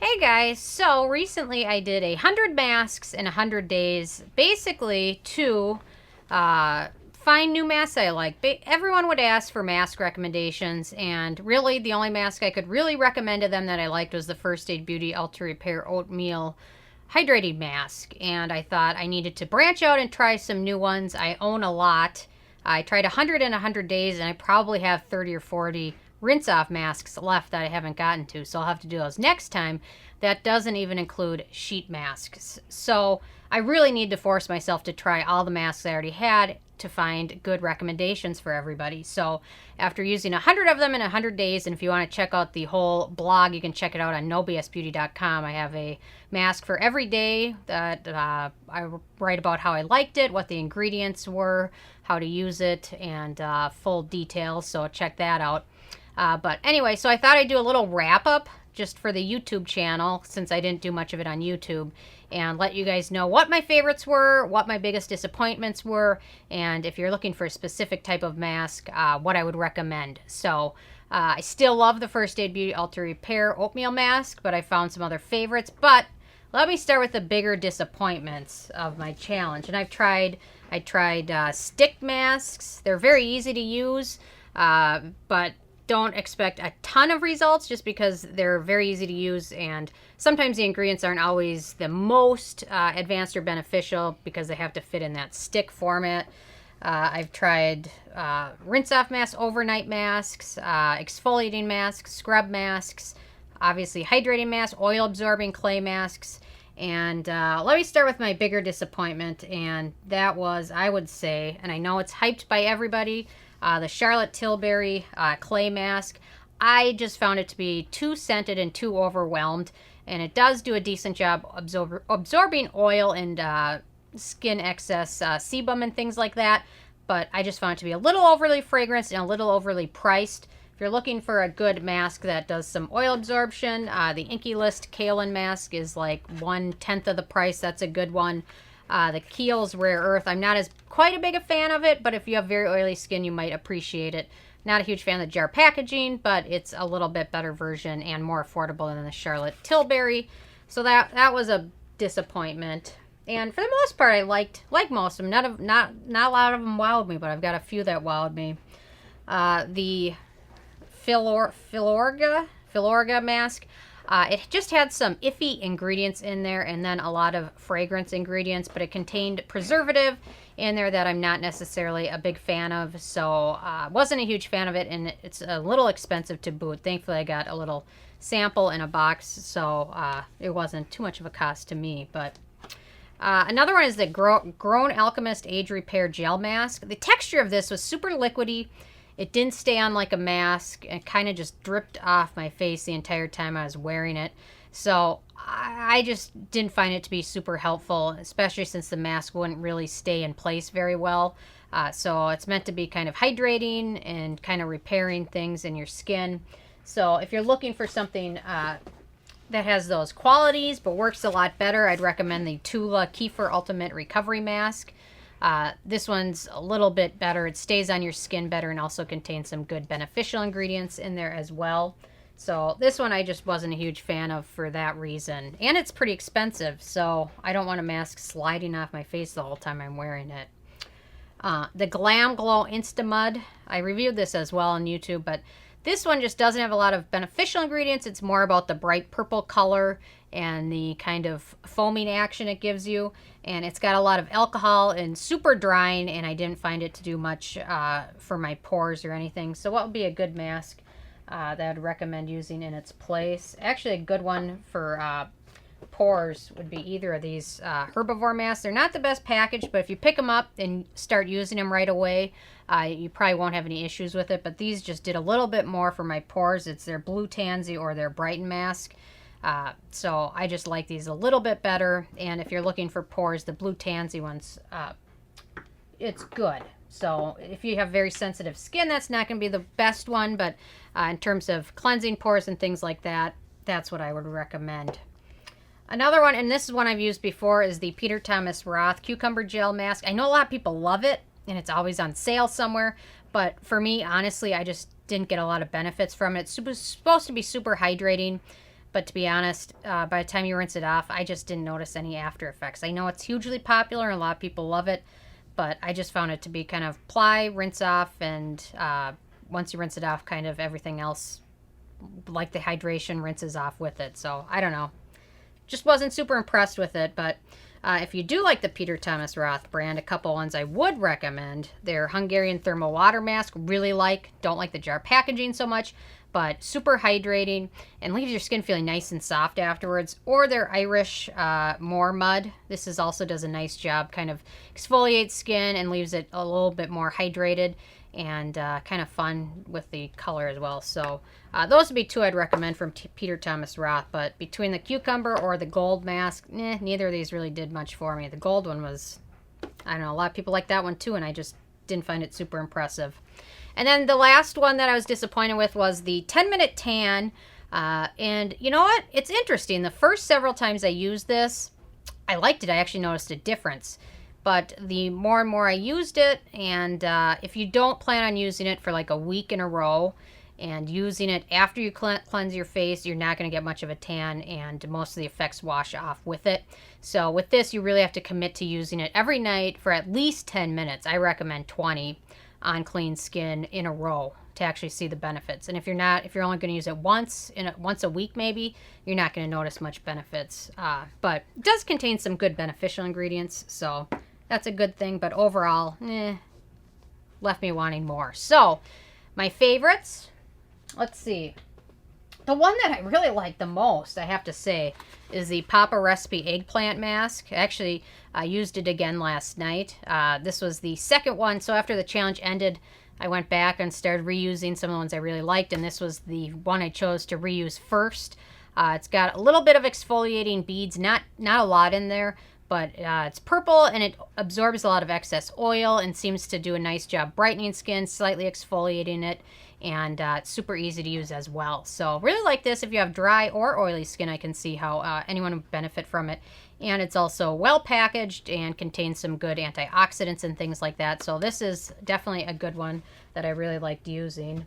Hey guys, so recently I did 100 masks in 100 days, basically to find new masks I like. Everyone would ask for mask recommendations, and really the only mask I could really recommend to them that I liked was the First Aid Beauty Ultra Repair Oatmeal Hydrating Mask, and I thought I needed to branch out and try some new ones. I own a lot. I tried 100 in 100 days, and I probably have 30 or 40 rinse off masks left that I haven't gotten to, so I'll have to do those next time. That doesn't even include sheet masks. So I really need to force myself to try all the masks I already had to find good recommendations for everybody. So after using 100 of them in 100 days, and if you want to check out the whole blog, you can check it out on nobsbeauty.com. I have a mask for every day that I write about how I liked it, what the ingredients were, how to use it, and full details, so check that out. But anyway, so I thought I'd do a little wrap up just for the YouTube channel, since I didn't do much of it on YouTube, and let you guys know what my favorites were, what my biggest disappointments were, and if you're looking for a specific type of mask, what I would recommend. So I still love the First Aid Beauty Ultra Repair Oatmeal Mask, but I found some other favorites. But let me start with the bigger disappointments of my challenge. And I tried stick masks. They're very easy to use, but don't expect a ton of results just because they're very easy to use, and sometimes the ingredients aren't always the most advanced or beneficial because they have to fit in that stick format. I've tried rinse off masks, overnight masks, exfoliating masks, scrub masks, obviously hydrating masks, oil absorbing clay masks, and let me start with my bigger disappointment, and that was, I would say, and I know it's hyped by everybody, the Charlotte Tilbury clay mask. I just found it to be too scented and too overwhelmed, and it does do a decent job absorbing oil and skin excess sebum and things like that, but I just found it to be a little overly fragranced and a little overly priced. If you're looking for a good mask that does some oil absorption, the Inky List Kaolin mask is like 1/10 of the price. That's a good one. The Kiehl's Rare Earth, I'm not as quite a big a fan of it, but if you have very oily skin, you might appreciate it. Not a huge fan of the jar packaging, but it's a little bit better version and more affordable than the Charlotte Tilbury. So that was a disappointment. And for the most part, I liked most of them. Not a lot of them wowed me, but I've got a few that wowed me. The Filorga mask. It just had some iffy ingredients in there, and then a lot of fragrance ingredients, but it contained preservative in there that I'm not necessarily a big fan of, so wasn't a huge fan of it, and it's a little expensive to boot. Thankfully, I got a little sample in a box, so it wasn't too much of a cost to me. But another one is the Grown Alchemist Age Repair Gel Mask. The texture of this was super liquidy. It didn't stay on like a mask. It kind of just dripped off my face the entire time I was wearing it. So I just didn't find it to be super helpful, especially since the mask wouldn't really stay in place very well. So it's meant to be kind of hydrating and kind of repairing things in your skin. So if you're looking for something that has those qualities but works a lot better, I'd recommend the Tula Kefir Ultimate Recovery Mask. This one's a little bit better. It stays on your skin better and also contains some good beneficial ingredients in there as well. So this one I just wasn't a huge fan of for that reason. And it's pretty expensive, so I don't want a mask sliding off my face the whole time I'm wearing it. The Glam Glow Instamud. I reviewed this as well on YouTube, but this one just doesn't have a lot of beneficial ingredients. It's more about the bright purple color and the kind of foaming action it gives you. And it's got a lot of alcohol and super drying, and I didn't find it to do much for my pores or anything. So what would be a good mask that I'd recommend using in its place? Actually, a good one for pores would be either of these herbivore masks. They're not the best packaged, but if you pick them up and start using them right away, you probably won't have any issues with it. But these just did a little bit more for my pores. It's their Blue Tansy or their Brighten mask. So I just like these a little bit better. And if you're looking for pores, the Blue Tansy ones, it's good. So if you have very sensitive skin, that's not going to be the best one. But in terms of cleansing pores and things like that, that's what I would recommend. Another one, and this is one I've used before, is the Peter Thomas Roth Cucumber Gel Mask. I know a lot of people love it, and it's always on sale somewhere. But for me, honestly, I just didn't get a lot of benefits from it. It's supposed to be super hydrating, But to be honest, by the time you rinse it off, I just didn't notice any after effects. I know it's hugely popular and a lot of people love it, but I just found it to be kind of apply, rinse off, and once you rinse it off, kind of everything else, like the hydration, rinses off with it. So I don't know. Just wasn't super impressed with it, but if you do like the Peter Thomas Roth brand, a couple ones I would recommend. Their Hungarian Thermal Water Mask, really like. Don't like the jar packaging so much, but super hydrating and leaves your skin feeling nice and soft afterwards. Or their Irish More Mud. This is also does a nice job, kind of exfoliates skin and leaves it a little bit more hydrated and kind of fun with the color as well. So those would be two I'd recommend from Peter Thomas Roth. But between the cucumber or the gold mask, neither of these really did much for me. The gold one was, I don't know, a lot of people like that one too, and I just didn't find it super impressive. And then the last one that I was disappointed with was the 10-minute tan. And you know what? It's interesting. The first several times I used this, I liked it. I actually noticed a difference. But the more and more I used it, and if you don't plan on using it for like a week in a row and using it after you cleanse your face, you're not going to get much of a tan, and most of the effects wash off with it. So with this, you really have to commit to using it every night for at least 10 minutes. I recommend 20 on clean skin in a row to actually see the benefits. And if you're only going to use it once a week maybe, you're not going to notice much benefits. But it does contain some good beneficial ingredients, so that's a good thing. But overall, left me wanting more. So my favorites, let's see. The one that I really like the most, I have to say, is the Papa Recipe Eggplant Mask. Actually, I used it again last night. This was the second one, so after the challenge ended, I went back and started reusing some of the ones I really liked, and this was the one I chose to reuse first. It's got a little bit of exfoliating beads, not a lot in there, but it's purple, and it absorbs a lot of excess oil and seems to do a nice job brightening skin, slightly exfoliating it, and it's super easy to use as well. So really like this. If you have dry or oily skin, I can see how anyone would benefit from it. And it's also well packaged and contains some good antioxidants and things like that. So this is definitely a good one that I really liked using.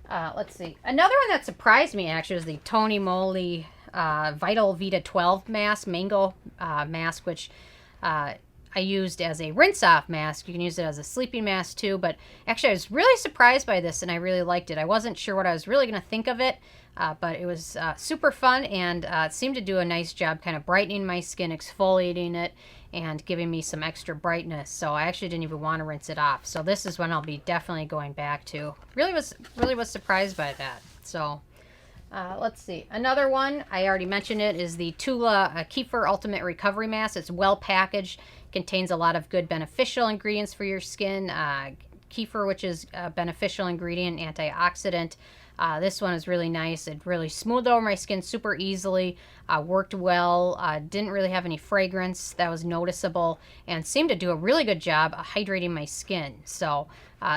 Let's see. Another one that surprised me actually was the Tony Moly Vital Vita 12 mask, mango mask, which I used as a rinse-off mask. You can use it as a sleeping mask too, but actually I was really surprised by this and I really liked it. I wasn't sure what I was really going to think of it, but it was super fun, and it seemed to do a nice job kind of brightening my skin, exfoliating it, and giving me some extra brightness. So I actually didn't even want to rinse it off. So this is one I'll be definitely going back to. Really was surprised by that. So let's see. Another one, I already mentioned it, is the Tula Kefir Ultimate Recovery Mask. It's well packaged, contains a lot of good beneficial ingredients for your skin. Kefir, which is a beneficial ingredient, antioxidant. This one is really nice. It really smoothed over my skin super easily, worked well, didn't really have any fragrance that was noticeable, and seemed to do a really good job hydrating my skin. So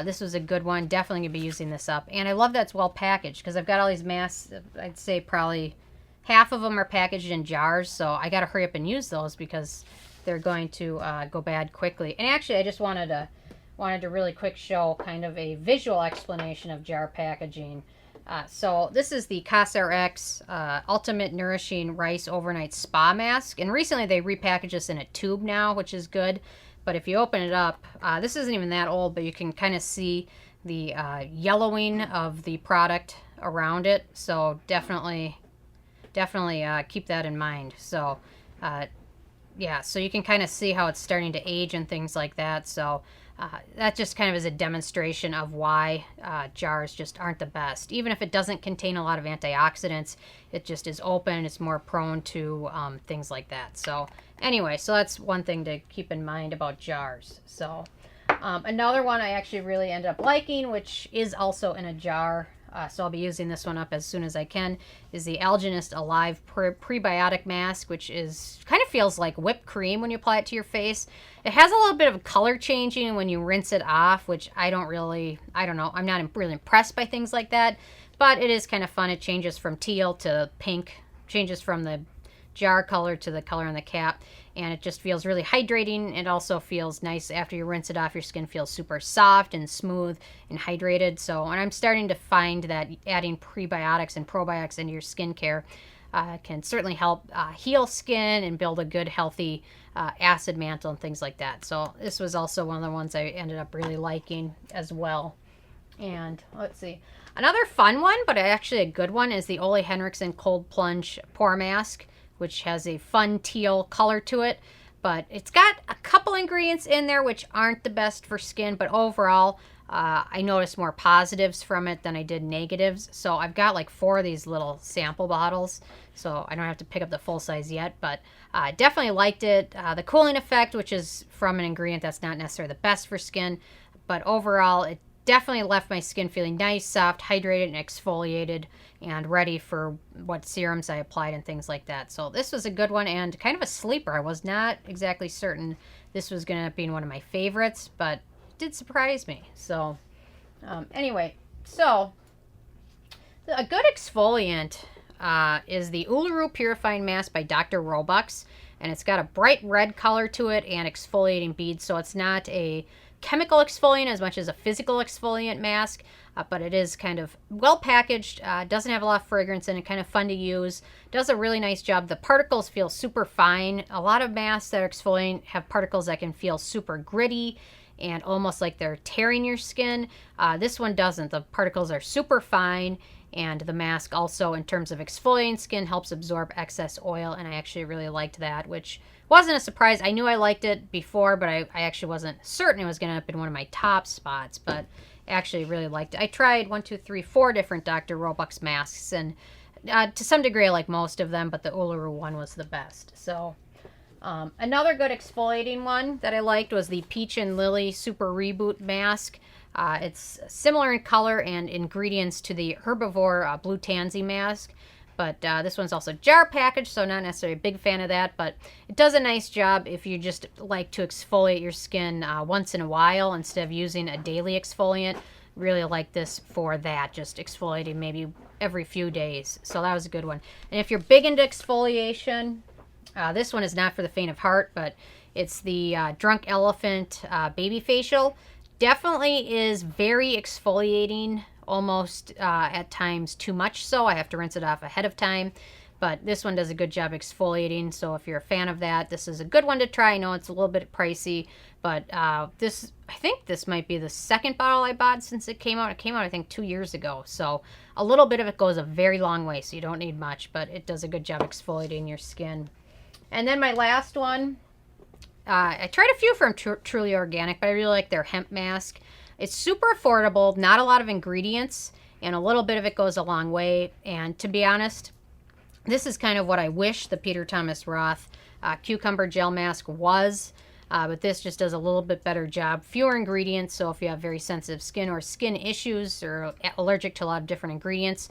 this was a good one. Definitely going to be using this up. And I love that it's well packaged, because I've got all these masks. I'd say probably half of them are packaged in jars, so I got to hurry up and use those because they're going to go bad quickly. And actually, I just wanted to really quick show kind of a visual explanation of jar packaging. So this is the COSRX Ultimate Nourishing Rice Overnight Spa Mask. And recently they repackaged this in a tube now, which is good. But if you open it up, this isn't even that old, but you can kind of see the yellowing of the product around it. So definitely keep that in mind. So yeah, so you can kind of see how it's starting to age and things like that. So that just kind of is a demonstration of why jars just aren't the best. Even if it doesn't contain a lot of antioxidants, it just is open. It's more prone to things like that. So anyway, so that's one thing to keep in mind about jars. So another one I actually really ended up liking, which is also in a jar, so I'll be using this one up as soon as I can, is the Algenist Alive Prebiotic Mask, which is kind of feels like whipped cream when you apply it to your face. It has a little bit of color changing when you rinse it off, which I don't know. I'm not really impressed by things like that, but it is kind of fun. It changes from teal to pink, changes from the jar color to the color on the cap, and it just feels really hydrating. It also feels nice after you rinse it off. Your skin feels super soft and smooth and hydrated. So, and I'm starting to find that adding prebiotics and probiotics into your skincare can certainly help heal skin and build a good, healthy acid mantle and things like that. So this was also one of the ones I ended up really liking as well. And let's see. Another fun one, but actually a good one, is the Olli Henriksen Cold Plunge Pore Mask, which has a fun teal color to it. But it's got a couple ingredients in there which aren't the best for skin, but overall, I noticed more positives from it than I did negatives. So I've got like 4 of these little sample bottles, so I don't have to pick up the full size yet, but definitely liked it. The cooling effect, which is from an ingredient that's not necessarily the best for skin, but overall, it definitely left my skin feeling nice, soft, hydrated, and exfoliated, and ready for what serums I applied and things like that. So this was a good one and kind of a sleeper. I was not exactly certain this was going to be one of my favorites, but it did surprise me. So anyway, so a good exfoliant is the Uluru Purifying Mask by Dr. Roebucks, and it's got a bright red color to it and exfoliating beads, so it's not a chemical exfoliant as much as a physical exfoliant mask, but it is kind of well packaged, doesn't have a lot of fragrance in it, kind of fun to use, does a really nice job. The particles feel super fine. A lot of masks that are exfoliant have particles that can feel super gritty and almost like they're tearing your skin. This one doesn't. The particles are super fine, and the mask also, in terms of exfoliating skin, helps absorb excess oil, and I actually really liked that, which wasn't a surprise. I knew I liked it before, but I actually wasn't certain it was going to end up in one of my top spots, but I actually really liked it. I tried 4 different Dr. Roebucks masks, and to some degree I like most of them, but the Uluru one was the best. So another good exfoliating one that I liked was the Peach and Lily Super Reboot Mask. It's similar in color and ingredients to the Herbivore Blue Tansy Mask, but this one's also jar packaged, so not necessarily a big fan of that, but it does a nice job if you just like to exfoliate your skin once in a while instead of using a daily exfoliant. Really like this for that, just exfoliating maybe every few days. So that was a good one. And if you're big into exfoliation, this one is not for the faint of heart, but it's the Drunk Elephant Baby Facial. Definitely is very exfoliating, almost at times too much so. I have to rinse it off ahead of time, but this one does a good job exfoliating, so if you're a fan of that, this is a good one to try. I know it's a little bit pricey, but I think this might be the second bottle I bought since it came out. It came out, I think, 2 years ago, so a little bit of it goes a very long way, so you don't need much, but it does a good job exfoliating your skin. And then my last one, I tried a few from Truly Organic, but I really like their hemp mask. It's super affordable, not a lot of ingredients, and a little bit of it goes a long way. And to be honest, this is kind of what I wish the Peter Thomas Roth cucumber gel mask was, but this just does a little bit better job. Fewer ingredients, so if you have very sensitive skin or skin issues or allergic to a lot of different ingredients,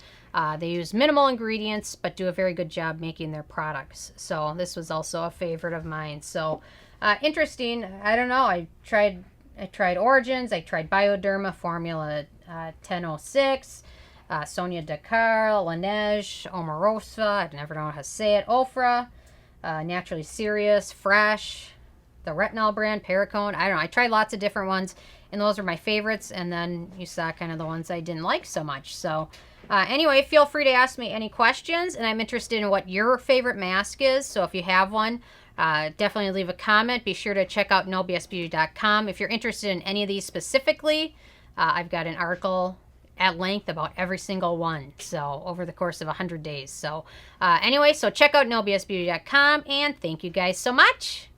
they use minimal ingredients, but do a very good job making their products. So this was also a favorite of mine. So interesting. I don't know. I tried Origins. I tried Bioderma Formula 1006, Sonia Dakar, Laneige, Omarosa. I never know how to say it. Ofra, Naturally Serious, Fresh, the Retinol brand, Pericone. I don't know. I tried lots of different ones, and those were my favorites. And then you saw kind of the ones I didn't like so much. So anyway, feel free to ask me any questions, and I'm interested in what your favorite mask is. So if you have one, definitely leave a comment. Be sure to check out nobsbeauty.com. If you're interested in any of these specifically, I've got an article at length about every single one, so over the course of 100 days. So anyway, so check out nobsbeauty.com, and thank you guys so much.